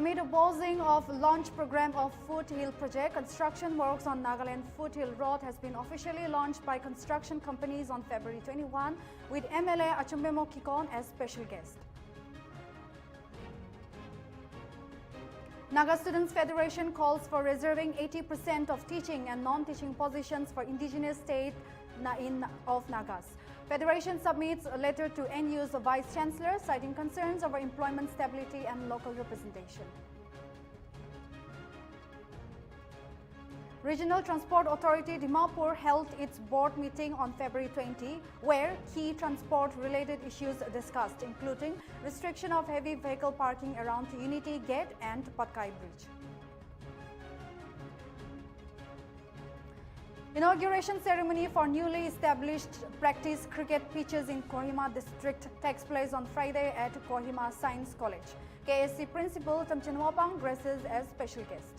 Amid a pausing of launch program of Foothill project, construction works on Nagaland Foothill Road has been officially launched by construction companies on February 21 with MLA Achumbemo Kikon as special guest. Naga Students Federation calls for reserving 80% of teaching and non-teaching positions for indigenous state of Nagas. Federation submits a letter to NU's Vice Chancellor citing concerns over employment stability and local representation. Regional Transport Authority Dimapur held its board meeting on February 20, where key transport-related issues discussed, including restriction of heavy vehicle parking around Unity Gate and Patkai Bridge. Inauguration ceremony for newly established practice cricket pitches in Kohima district takes place on Friday at Kohima Science College. KSC Principal Tamchin Wapang graces as special guest.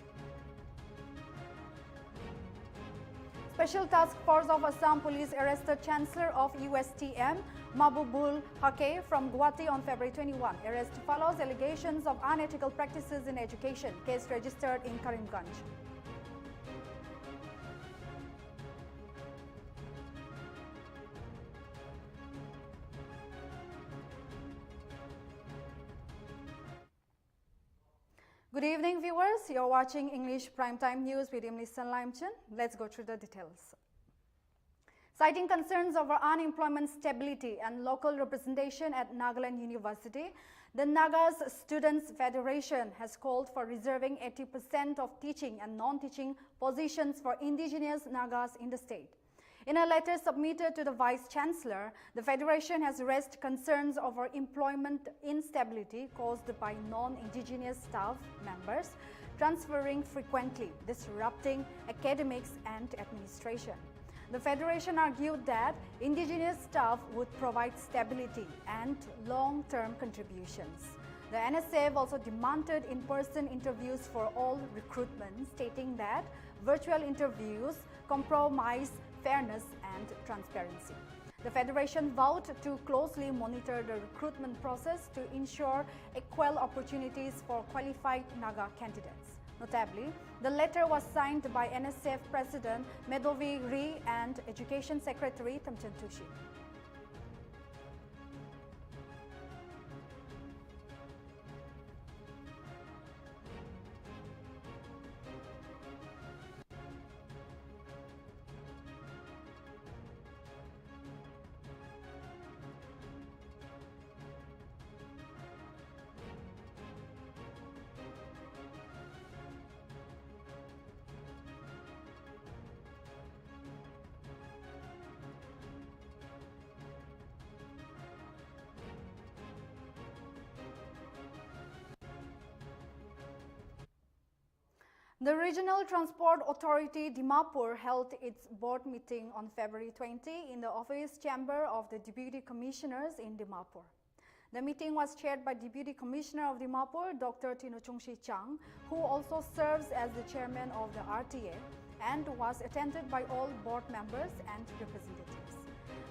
Special Task Force of Assam Police arrested Chancellor of USTM Mahbubul Hake from Guwahati on February 21. Arrest follows allegations of unethical practices in education. Case registered in Karimganj. Good evening, viewers. You're watching English Primetime News with Imli Sanlaimchan. Let's go through the details. Citing concerns over unemployment stability and local representation at Nagaland University, the Nagas Students Federation has called for reserving 80% of teaching and non-teaching positions for indigenous Nagas in the state. In a letter submitted to the Vice Chancellor, the Federation has raised concerns over employment instability caused by non-indigenous staff members transferring frequently, disrupting academics and administration. The Federation argued that indigenous staff would provide stability and long-term contributions. The NSF also demanded in-person interviews for all recruitment, stating that virtual interviews compromise fairness and transparency. The Federation vowed to closely monitor the recruitment process to ensure equal opportunities for qualified Naga candidates. Notably, the letter was signed by NSF President Nltv Ri and Education Secretary Tamchin Tushi. The Regional Transport Authority Dimapur held its board meeting on February 20 in the office chamber of the Deputy Commissioners in Dimapur. The meeting was chaired by Deputy Commissioner of Dimapur, Dr. Tinuchungshi Chang, who also serves as the chairman of the RTA, and was attended by all board members and representatives.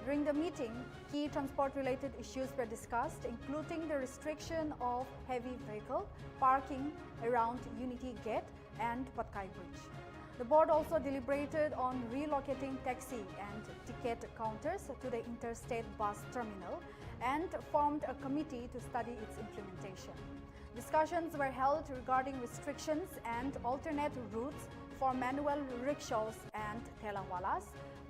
During the meeting, key transport-related issues were discussed, including the restriction of heavy vehicle parking around Unity Gate and Patkai Bridge. The board also deliberated on relocating taxi and ticket counters to the interstate bus terminal and formed a committee to study its implementation. Discussions were held regarding restrictions and alternate routes for manual rickshaws and thelawalas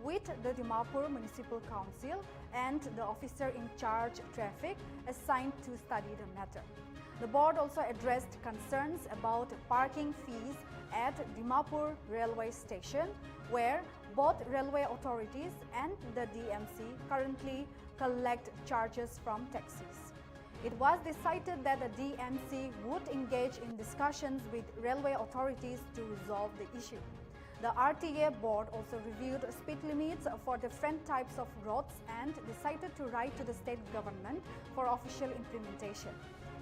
with the Dimapur Municipal Council and the officer in charge traffic assigned to study the matter. The board also addressed concerns about parking fees at Dimapur Railway Station, where both railway authorities and the DMC currently collect charges from taxis. It was decided that the DMC would engage in discussions with railway authorities to resolve the issue. The RTA board also reviewed speed limits for different types of roads and decided to write to the state government for official implementation.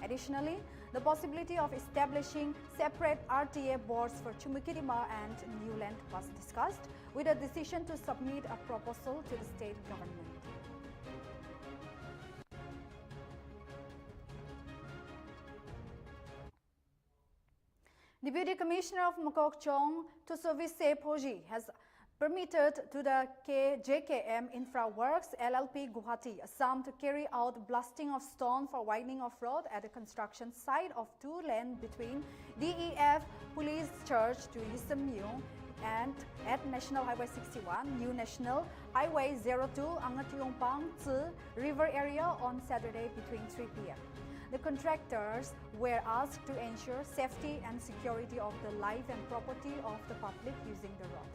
Additionally, the possibility of establishing separate RTA boards for Chumukirima and Newland was discussed, with a decision to submit a proposal to the state government. Deputy Commissioner of Mokokchung, Tusovise Poji, has permitted to the JKM Infra Works LLP Guwahati, Assam, to carry out blasting of stone for widening of road at the construction site of 2 lanes between DEF Police Church to Yisamyung and at National Highway 61, New National Highway 02, Angationgpang to River area on Saturday between 3 p.m. The contractors were asked to ensure safety and security of the life and property of the public using the road.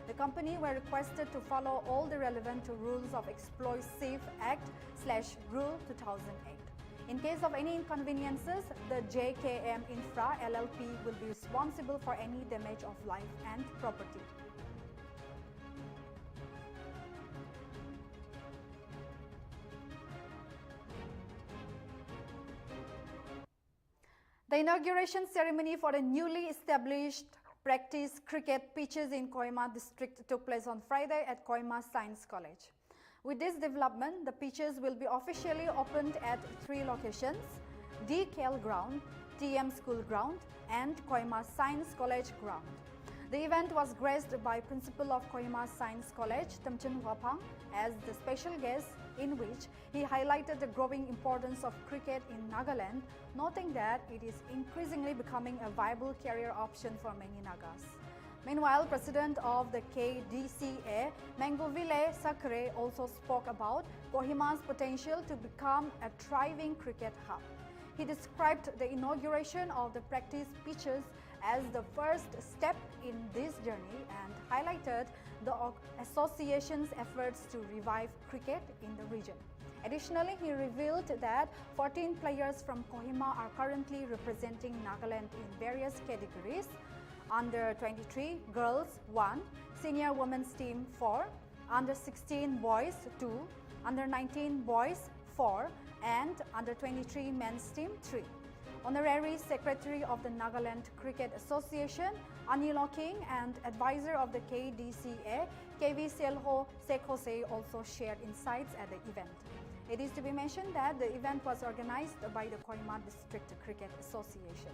The company were requested to follow all the relevant rules of Explosive Act/Rule 2008. In case of any inconveniences, the JKM Infra LLP will be responsible for any damage of life and property. The inauguration ceremony for the newly established practice cricket pitches in Kohima district took place on Friday at Kohima Science College. With this development, the pitches will be officially opened at 3 locations: DKL Ground, TM School Ground, and Kohima Science College Ground. The event was graced by Principal of Kohima Science College, Tamchen Huapang, as the special guest, in which he highlighted the growing importance of cricket in Nagaland, noting that it is increasingly becoming a viable career option for many Nagas. Meanwhile, President of the KDCA, Mangovile Sakre, also spoke about Kohima's potential to become a thriving cricket hub. He described the inauguration of the practice pitches as the first step in this journey and highlighted the association's efforts to revive cricket in the region. Additionally, he revealed that 14 players from Kohima are currently representing Nagaland in various categories: under 23 girls 1, senior women's team 4, under 16 boys 2, under 19 boys 4, and under 23 men's team 3. Honorary Secretary of the Nagaland Cricket Association, Anilo King, and advisor of the KDCA, KV Selho Sekhose, also shared insights at the event. It is to be mentioned that the event was organized by the Kohima District Cricket Association.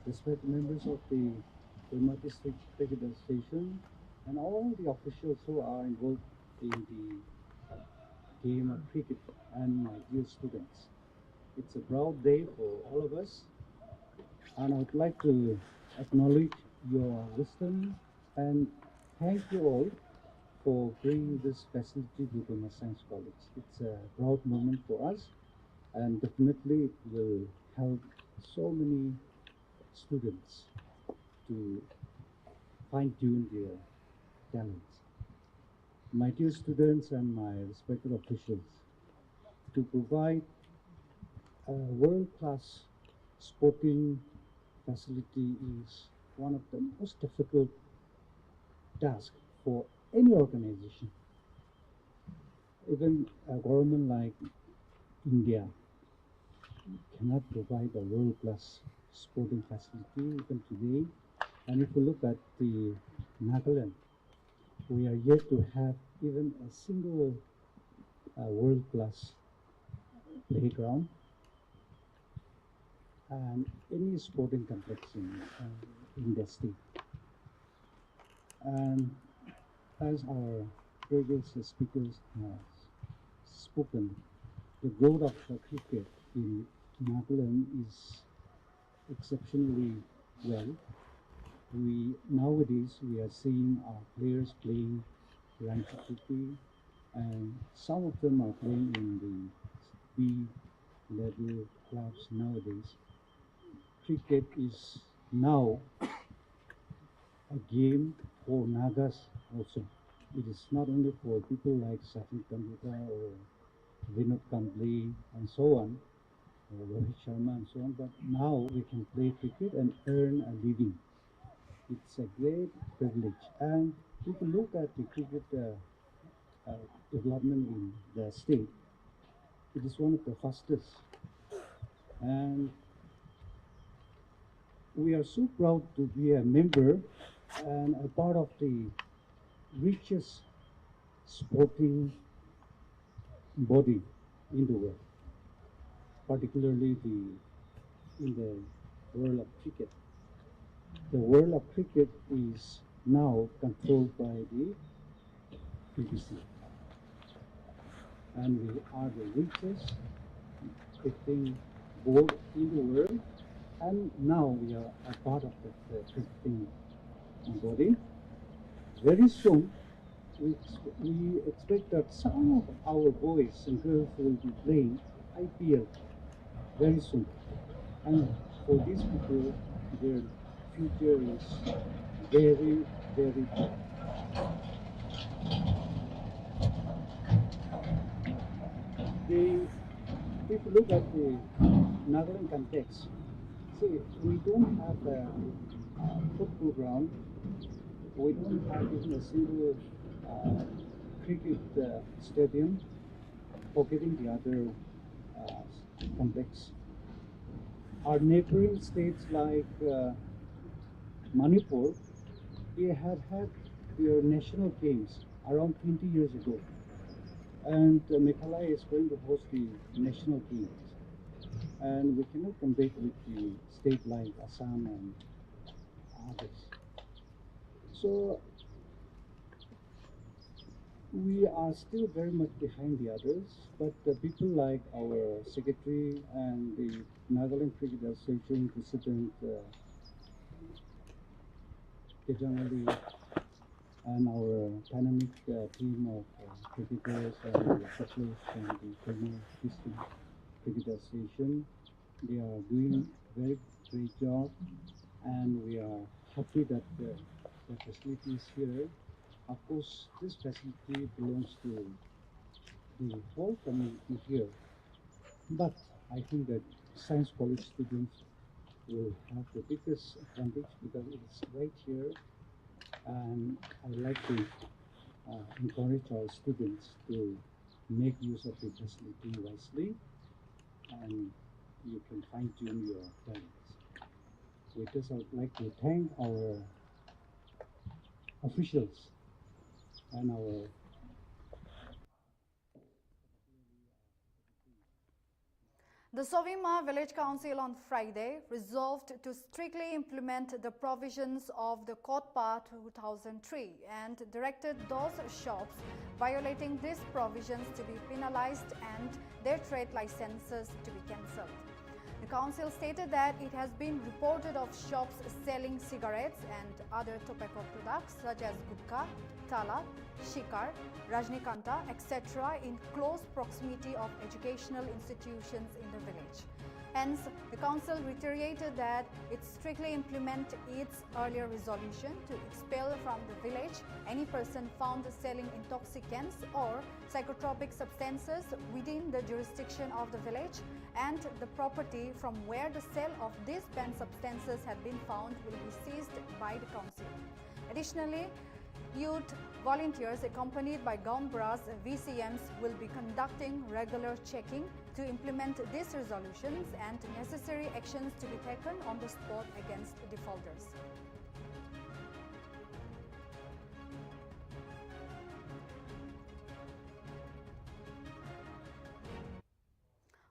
Respected members of the Kohima District Cricket Association and all the officials who are involved in the game of cricket, and my dear students. It's a proud day for all of us, and I would like to acknowledge your wisdom and thank you all for bringing this facility to Kohima Science College. It's a proud moment for us, and definitely it will help so many students to fine-tune their talents. My dear students and my respected officials, to provide a world-class sporting facility is one of the most difficult tasks for any organization. Even a government like India cannot provide a world-class sporting facility even today. And if you look at the Nagaland, we are yet to have even a single world-class playground and any sporting complex in the state. And as our previous speakers have spoken, the growth of cricket in Nagaland is exceptionally well. Nowadays we are seeing our players playing ranky cricket, and some of them are playing in the B-level clubs nowadays. Cricket is now a game for Nagas also. It is not only for people like Sachin Tendulkar or Vinod Kambli and so on, or Rohit Sharma and so on, but now we can play cricket and earn a living. It's a great privilege. And if you look at the cricket development in the state, it is one of the fastest. And we are so proud to be a member and a part of the richest sporting body in the world. particularly in the world of cricket. The world of cricket is now controlled by the BBC, and we are the richest cricketing board in the world, and now we are a part of the cricketing body. Very soon, we expect that some of our boys and girls will be playing IPL very soon. And for these people, their future is very, very bright. They, if you look at the Nagaland context, see, we don't have a football ground, we don't have even a single cricket stadium, forgetting the other complex. Our neighboring states like Manipur, they had had their national games around 20 years ago. And Meghalaya is going to host the national games. And we cannot compete with the state like Assam and others. So we are still very much behind the others, but people like our secretary and the Nagaland Cricket Association President Kejanali and our dynamic team of cricketers and the officials from the Khmer District Cricket Association, they are doing very great job, and we are happy that the facility is here. Of course, this facility belongs to the whole community here, but I think that science college students will have the biggest advantage because it's right here, and I like to encourage our students to make use of the facility wisely, and you can fine-tune your talents. With this, I would like to thank our officials and our The Sovima Village Council on Friday resolved to strictly implement the provisions of the Kotpa 2003 and directed those shops violating these provisions to be penalized and their trade licenses to be cancelled. The council stated that it has been reported of shops selling cigarettes and other tobacco products such as gutka, tala, shikar, rajnikanta, etc. in close proximity of educational institutions in the village. Hence, the council reiterated that it strictly implement its earlier resolution to expel from the village any person found selling intoxicants or psychotropic substances within the jurisdiction of the village, and the property from where the sale of these banned substances had been found will be seized by the council. Additionally, youth volunteers accompanied by Gaumbras VCMs will be conducting regular checking to implement these resolutions and necessary actions to be taken on the spot against defaulters.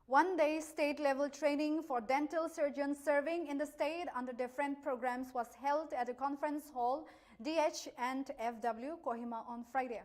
One-day state-level training for dental surgeons serving in the state under different programs was held at the conference hall DH and FW Kohima on Friday.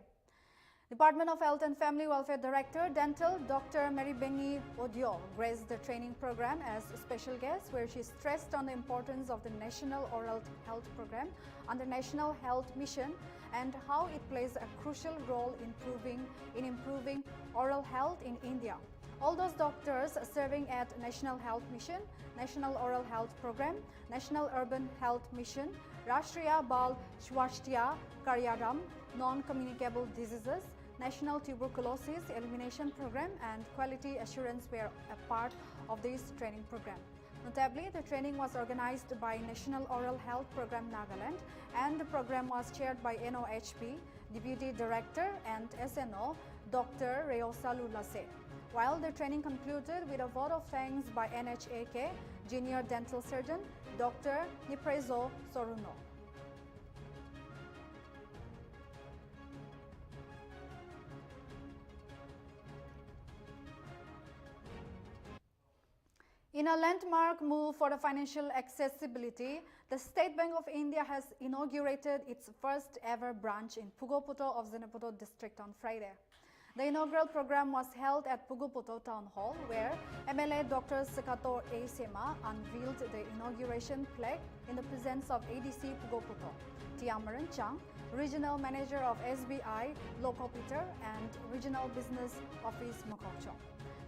Department of Health and Family Welfare Director Dental Dr. Maribeni Odio graced the training program as a special guest, where she stressed on the importance of the National Oral Health Program under National Health Mission and how it plays a crucial role in improving oral health in India. All those doctors serving at National Health Mission, National Oral Health Program, National Urban Health Mission, Rashtriya Bal Swasthya Karyakram, Non-Communicable Diseases, National Tuberculosis Elimination Program and Quality Assurance were a part of this training program. Notably, the training was organized by National Oral Health Program Nagaland, and the program was chaired by NOHP, Deputy Director and SNO, Dr. Reosalu Lase. While the training concluded with a vote of thanks by NHAK Junior Dental Surgeon Dr. Niprezo Soruno. In a landmark move for the financial accessibility, the State Bank of India has inaugurated its first ever branch in Pugoputo of Zenaputo district on Friday. The inaugural program was held at Pugoputo Town Hall, where MLA Dr. Sekato A. Sema unveiled the inauguration plaque in the presence of ADC Pugoputo, Tiamaran Chang, Regional Manager of SBI, Loko Peter, and Regional Business Office Mokokchong.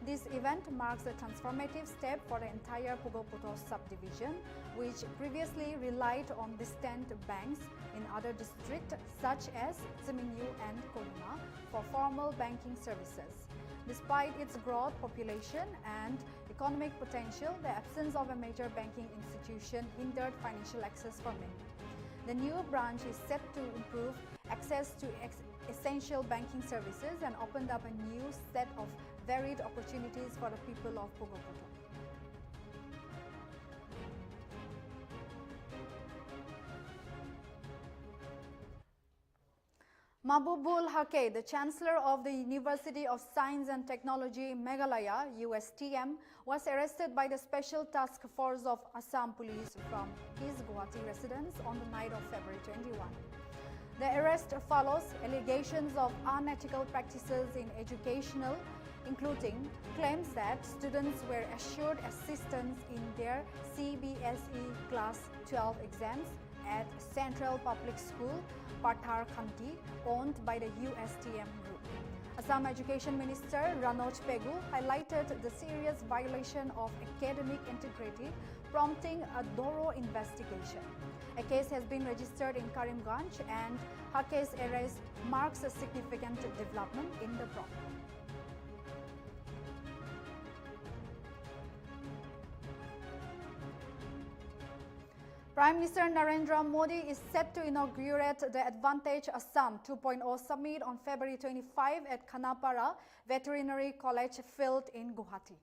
This event marks a transformative step for the entire Pugoputo subdivision, which previously relied on distant banks in other districts such as Seminyu and Kolima for formal banking services. Despite its broad population and economic potential, the absence of a major banking institution hindered financial access for many. The new branch is set to improve access to essential banking services and opened up a new set of varied opportunities for the people of Pugoputo. Mahbubul Haque, the Chancellor of the University of Science and Technology Meghalaya, USTM, was arrested by the Special Task Force of Assam Police from his Guwahati residence on the night of February 21. The arrest follows allegations of unethical practices in educational, including claims that students were assured assistance in their CBSE Class 12 exams at Central Public School, Pathar Khanti, owned by the USTM group. Assam Education Minister Ranoj Pegu highlighted the serious violation of academic integrity, prompting a thorough investigation. A case has been registered in Karimganj, and Haque's arrest marks a significant development in the problem. Prime Minister Narendra Modi is set to inaugurate the Advantage Assam 2.0 Summit on February 25 at Khanapara Veterinary College Field in Guwahati.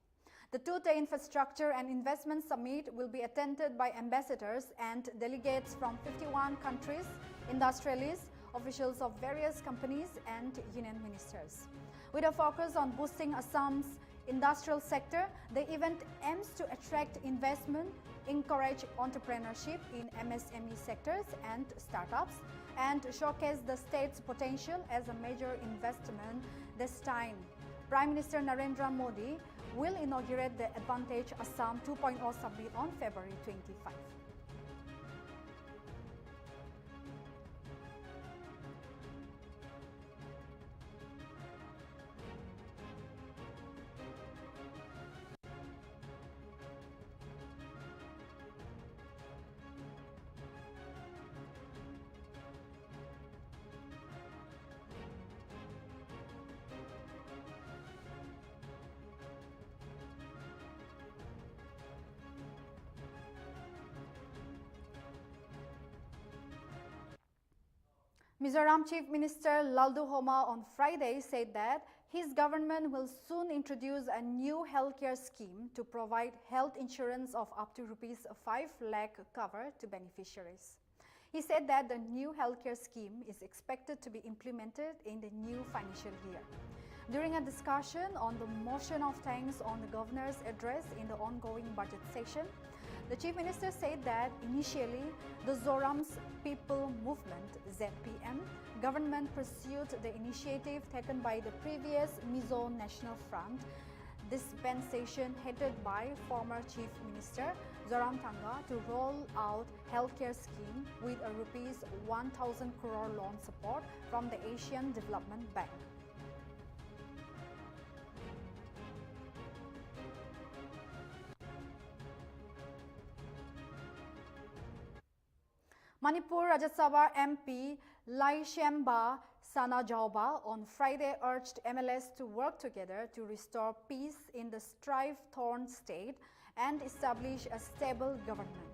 The two-day infrastructure and investment summit will be attended by ambassadors and delegates from 51 countries, industrialists, officials of various companies, and union ministers. With a focus on boosting Assam's industrial sector, the event aims to attract investment, encourage entrepreneurship in MSME sectors and startups, and showcase the state's potential as a major investment destination. Prime Minister Narendra Modi will inaugurate the Advantage Assam 2.0 Summit on February 25. Mizoram Chief Minister Laldu Homa on Friday said that his government will soon introduce a new healthcare scheme to provide health insurance of up to Rs 5 lakh cover to beneficiaries. He said that the new healthcare scheme is expected to be implemented in the new financial year. During a discussion on the motion of thanks on the governor's address in the ongoing budget session, the Chief Minister said that initially the Zoram's People Movement (ZPM) government pursued the initiative taken by the previous Mizo National Front dispensation headed by former Chief Minister Zoram Tanga to roll out healthcare scheme with a Rs 1,000 crore loan support from the Asian Development Bank. Manipur Rajya Sabha MP Laishemba Sanajauba on Friday urged MLS to work together to restore peace in the strife-torn state and establish a stable government.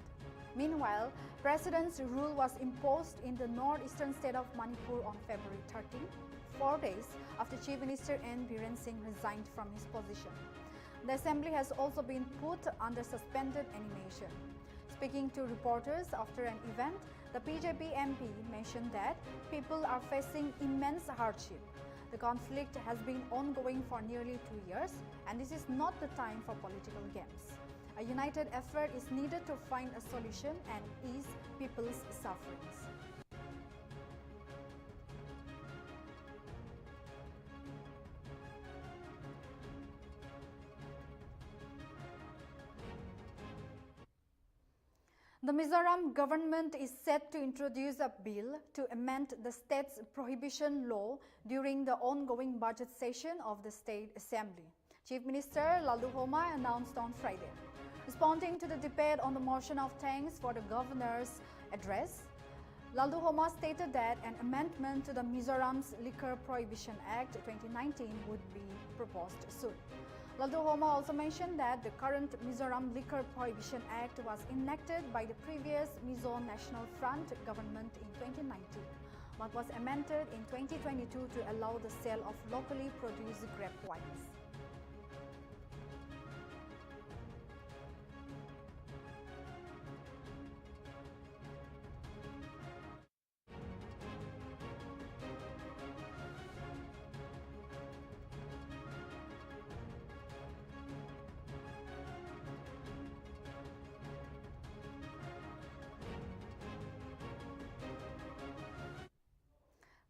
Meanwhile, President's rule was imposed in the northeastern state of Manipur on February 13, 4 days after Chief Minister N. Biren Singh resigned from his position. The assembly has also been put under suspended animation. Speaking to reporters after an event, the BJP MP mentioned that people are facing immense hardship. The conflict has been ongoing for nearly 2 years, and this is not the time for political games. A united effort is needed to find a solution and ease people's sufferings. The Mizoram government is set to introduce a bill to amend the state's prohibition law during the ongoing budget session of the State Assembly. Chief Minister Lalu Homa announced on Friday. Responding to the debate on the motion of thanks for the governor's address, Lalu Homa stated that an amendment to the Mizoram's Liquor Prohibition Act 2019 would be proposed soon. Lalu Homa also mentioned that the current Mizoram Liquor Prohibition Act was enacted by the previous Mizo National Front government in 2019, but was amended in 2022 to allow the sale of locally produced grape wines.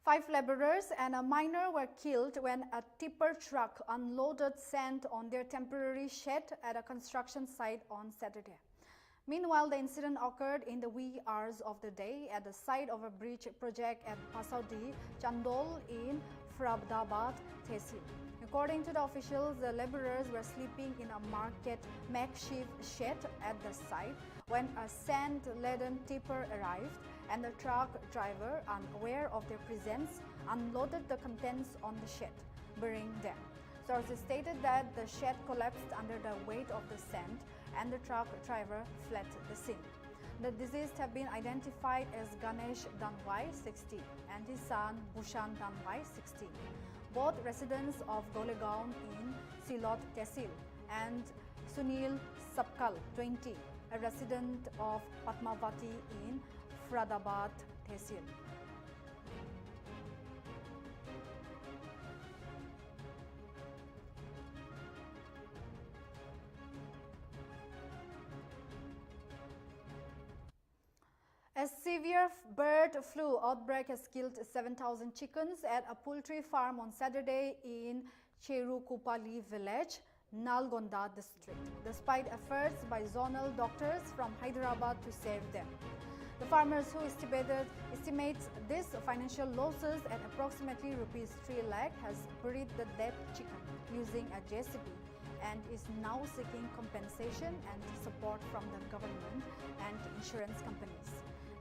Five laborers and a miner were killed when a tipper truck unloaded sand on their temporary shed at a construction site on Saturday. Meanwhile, the incident occurred in the wee hours of the day at the site of a bridge project at Pasaudi Chandol in Faridabad, Tehsil. According to the officials, the laborers were sleeping in a makeshift shed at the site when a sand-laden tipper arrived, and the truck driver, unaware of their presence, unloaded the contents on the shed, burying them. Sources stated that the shed collapsed under the weight of the sand and the truck driver fled the scene. The deceased have been identified as Ganesh Danwai, 60, and his son Bhushan Danwai, 16, both residents of Golegaon in Silot, Tehsil, and Sunil Sapkal, 20, a resident of Padmavati in Faridabad, Tehsil. A severe bird flu outbreak has killed 7,000 chickens at a poultry farm on Saturday in Cherukupali village, Nalgonda district, despite efforts by zonal doctors from Hyderabad to save them. The farmers, who estimate these financial losses at approximately rupees 3 lakh, has buried the dead chicken using a JCB and is now seeking compensation and support from the government and insurance companies.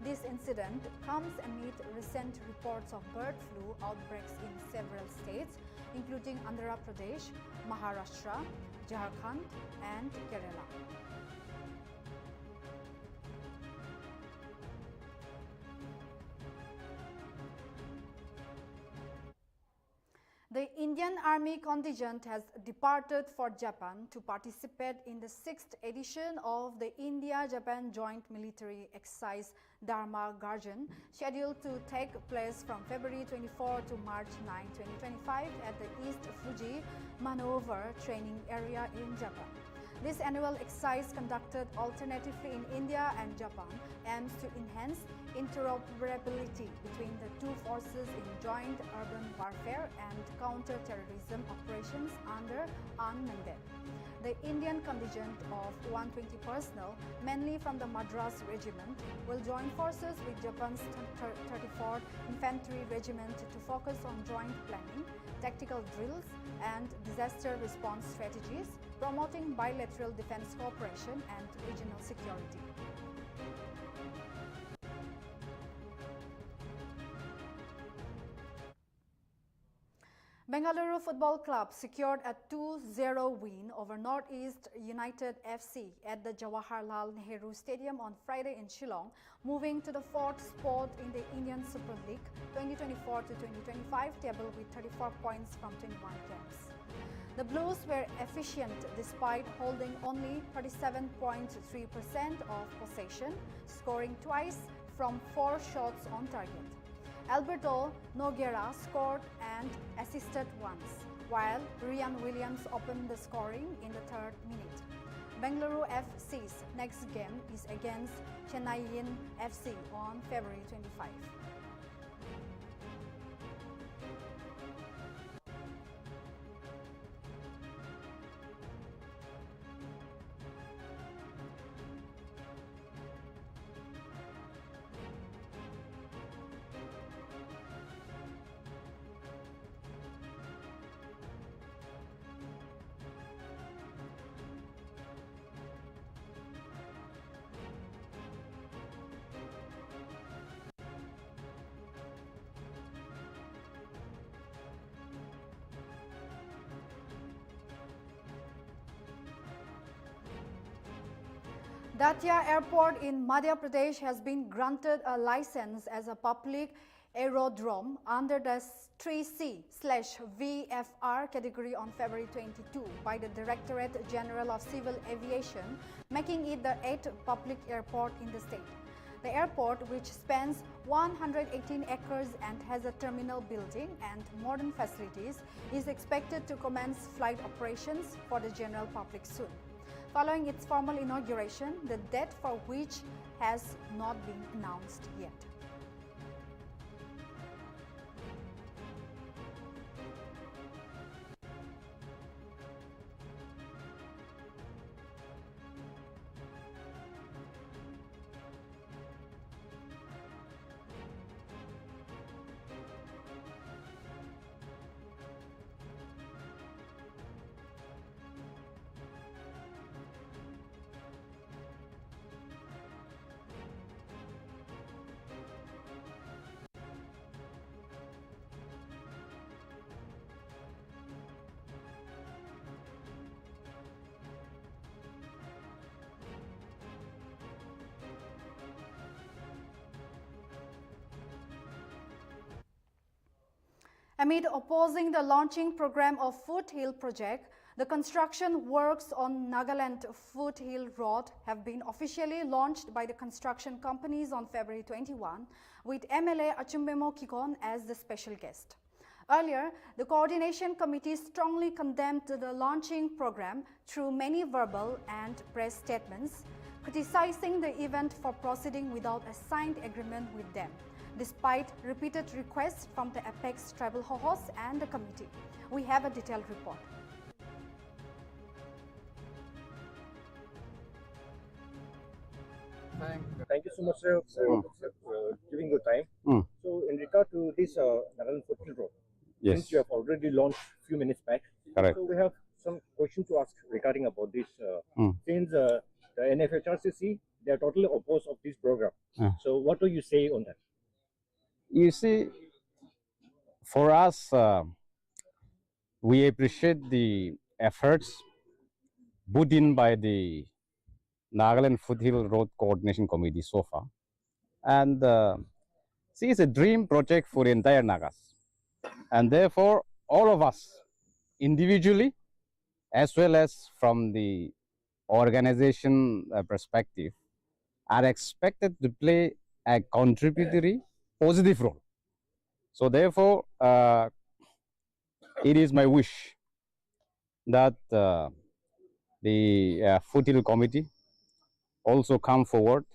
This incident comes amid recent reports of bird flu outbreaks in several states, including Andhra Pradesh, Maharashtra, Jharkhand, and Kerala. The Indian Army contingent has departed for Japan to participate in the 6th edition of the India-Japan Joint Military Exercise Dharma Garjan, scheduled to take place from February 24 to March 9, 2025 at the East Fuji Maneuver Training Area in Japan. This annual exercise, conducted alternatively in India and Japan, aims to enhance interoperability between the two forces in joint urban warfare and counter-terrorism operations under unmanned. The Indian contingent of 120 personnel, mainly from the Madras Regiment, will join forces with Japan's 34th Infantry Regiment to focus on joint planning, tactical drills, and disaster response strategies, promoting bilateral defense cooperation and regional security. Bengaluru Football Club secured a 2-0 win over Northeast United FC at the Jawaharlal Nehru Stadium on Friday in Shillong, moving to the 4th spot in the Indian Super League 2024 to 2025 table with 34 points from 21 games. The Blues were efficient despite holding only 37.3% of possession, scoring twice from 4 shots on target. Alberto Nogueira scored and assisted once, while Ryan Williams opened the scoring in the 3rd minute. Bengaluru FC's next game is against Chennai FC on February 25. Datia Airport in Madhya Pradesh has been granted a license as a public aerodrome under the 3C/VFR category on February 22 by the Directorate General of Civil Aviation, making it the 8th public airport in the state. The airport, which spans 118 acres and has a terminal building and modern facilities, is expected to commence flight operations for the general public soon. Following its formal inauguration, the date for which has not been announced yet. Amid opposing the launching program of Foothill project, the construction works on Nagaland Foothill Road have been officially launched by the construction companies on February 21, with MLA Achumbemo Kikon as the special guest. Earlier, the coordination committee strongly condemned the launching program through many verbal and press statements, criticizing the event for proceeding without a signed agreement with them, despite repeated requests from the Apex tribal hosts and the committee. We have a detailed report. Thank you so much, sir, for giving your time. So, in regard to this Nagaland Foothill Road, since you have already launched a few minutes back, Correct. so we have some questions to ask regarding about this. Since the NFHRCC, they are totally opposed of this program. So, what do you say on that? You see, for us, we appreciate the efforts put in by the Nagaland Foothill Road Coordination Committee so far. And see, it's a dream project for the entire Nagas. And therefore, all of us, individually, as well as from the organization perspective, are expected to play a contributory positive role. So therefore, it is my wish that the Foothill Committee also come forward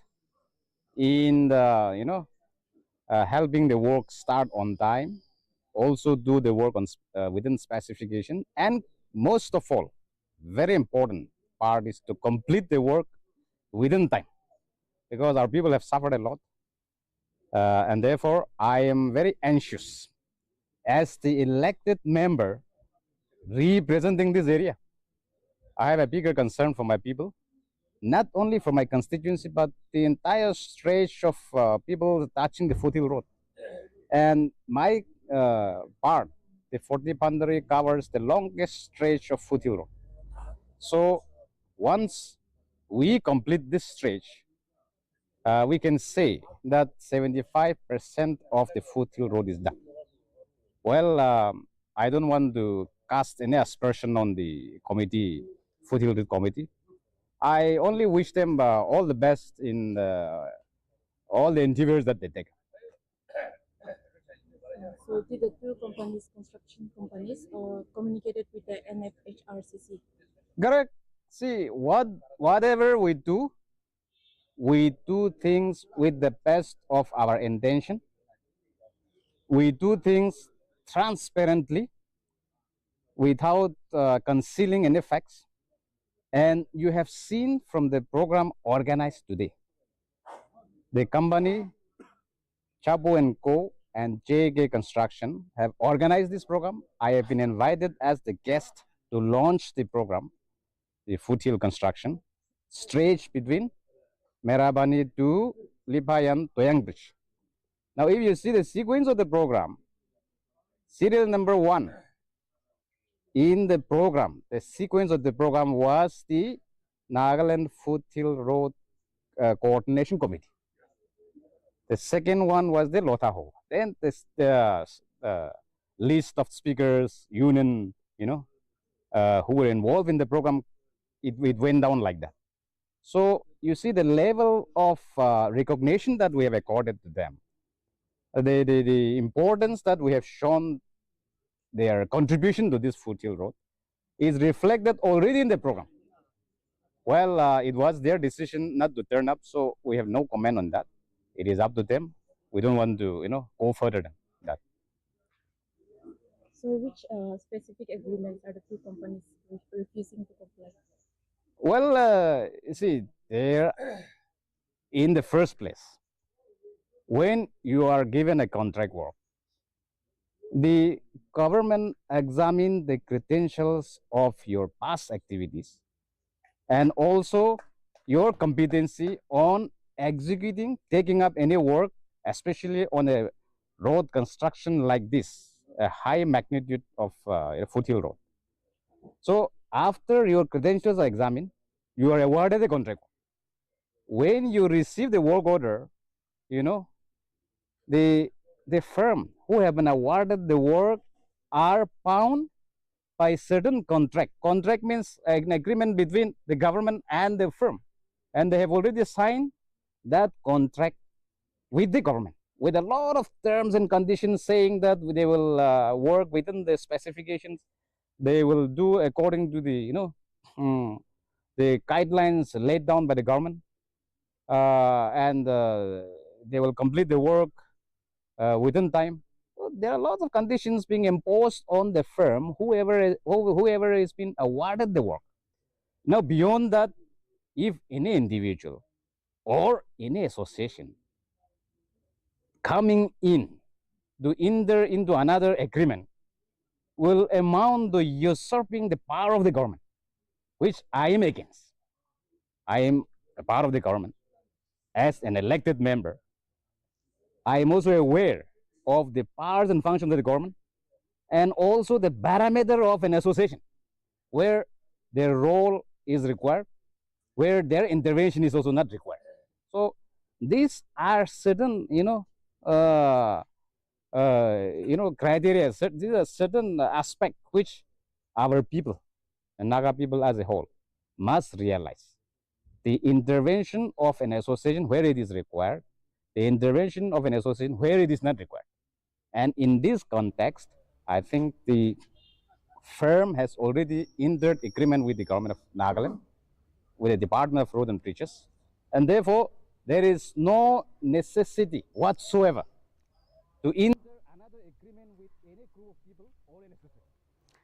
in the, helping the work start on time, also do the work on within specification, and most of all, very important part is to complete the work within time, because our people have suffered a lot, and therefore I am very anxious as the elected member representing this area. I have a bigger concern for my people, not only for my constituency, but the entire stretch of people touching the Foothill Road. And my part, the 40 Pandari, covers the longest stretch of Foothill Road. So once we complete this stretch, we can say that 75% of the Foothill Road is done. Well, I don't want to cast any aspersion on the committee, Foothill Road Committee. I only wish them all the best in all the endeavors that they take. So did the two companies, construction companies, communicated with the NFHRCC? Correct. See, whatever we do things with the best of our intention. We do things transparently without concealing any facts. And you have seen from the program organized today, the company Chapo and Co. and JK Construction have organized this program. I have been invited as the guest to launch the program, the foothill construction, stretched between Merabani to Lipayan Toyang Bridge. Now, if you see the sequence of the program, serial number 1 in the program, the sequence of the program was the Nagaland Foothill Road Coordination Committee. The second one was the Lothaho. Then the list of speakers, union, who were involved in the program, it went down like that. So you see the level of recognition that we have accorded to them, the importance that we have shown their contribution to this foothill road is reflected already in the program. Well, it was their decision not to turn up, so we have no comment on that. It is up to them. We don't want to, go further than that. So, which specific agreements are the two companies refusing to comply? Well, you see, there, in the first place, when you are given a contract work, the government examine the credentials of your past activities and also your competency on executing, taking up any work, especially on a road construction like this, a high magnitude of a foothill road. So after your credentials are examined, you are awarded a contract. When you receive the work order, the firm who have been awarded the work are bound by certain contract. Contract means an agreement between the government and the firm. And they have already signed that contract with the government with a lot of terms and conditions saying that they will work within the specifications. They will do according to the, the guidelines laid down by the government. And they will complete the work within time. So there are lots of conditions being imposed on the firm, whoever has been awarded the work. Now, beyond that, if any individual or any association coming in to enter into another agreement will amount to usurping the power of the government, which I am against. I am a part of the government as an elected member. I am also aware of the powers and functions of the government and also the parameter of an association where their role is required, where their intervention is also not required. So these are certain, criteria. These are certain aspects which our people and Naga people as a whole must realize. The intervention of an association where it is required, the intervention of an association where it is not required. And in this context, I think the firm has already entered agreement with the government of Nagaland, with the Department of Road and Bridges, and therefore there is no necessity whatsoever to enter another agreement with any group of people or any association.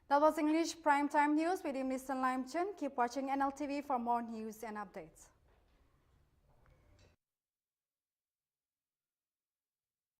That was English Primetime News with Mr. Limchen. Keep watching NLTV for more news and updates.